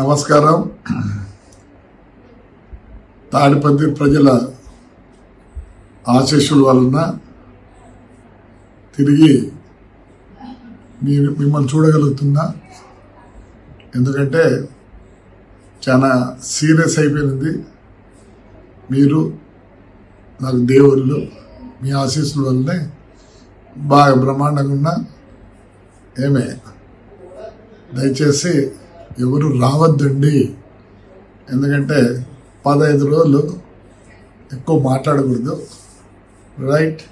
నమస్కారం. తాడిపత్రి ప్రజల ఆశీస్సుల వలన తిరిగి మిమ్మల్ని చూడగలుగుతున్నా. ఎందుకంటే చాలా సీరియస్ అయిపోయింది. మీరు నాకు దేవుళ్ళు, మీ ఆశీస్సుల వల్లనే బాగా బ్రహ్మాండంగా ఉన్నా. ఏమే దయచేసి ఎవరు రావద్దండి. ఎందుకంటే 15 రోజులు ఎక్కువ మాట్లాడకూడదు. రైట్?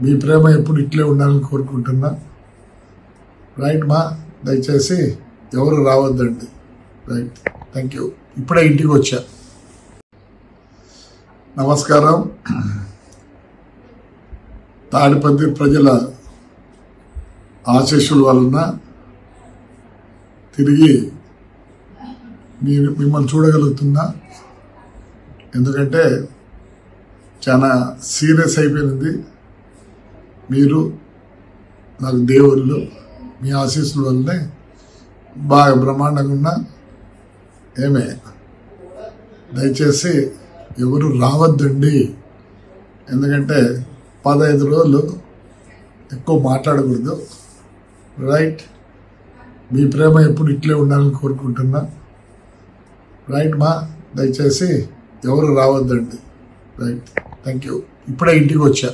మీ ప్రేమ ఎప్పుడు ఇట్లే ఉండాలని కోరుకుంటున్నా. రైట్ మా? దయచేసి ఎవరు రావద్దండి. Right, thank you. ఇప్పుడే ఇంటికి వచ్చా. నమస్కారం. తాడిపత్రి ప్రజల ఆశీస్సుల వలన తిరిగి మిమ్మల్ని చూడగలుగుతున్నా. ఎందుకంటే చాలా సీరియస్ అయిపోయింది. మీరు నాకు దేవుళ్ళు, మీ ఆశీస్సుల వల్లనే బాగా బ్రహ్మాండంగా ఉన్నా. ఏమే దయచేసి ఎవరు రావద్దండి. ఎందుకంటే 15 రోజులు ఎక్కువ మాట్లాడకూడదు. రైట్? మీ ప్రేమ ఎప్పుడు ఇట్లే ఉండాలని కోరుకుంటున్నా. రైట్ మా? దయచేసి ఎవరు రావద్దండి. Right, thank you. ఇప్పుడే ఇంటికి వచ్చా.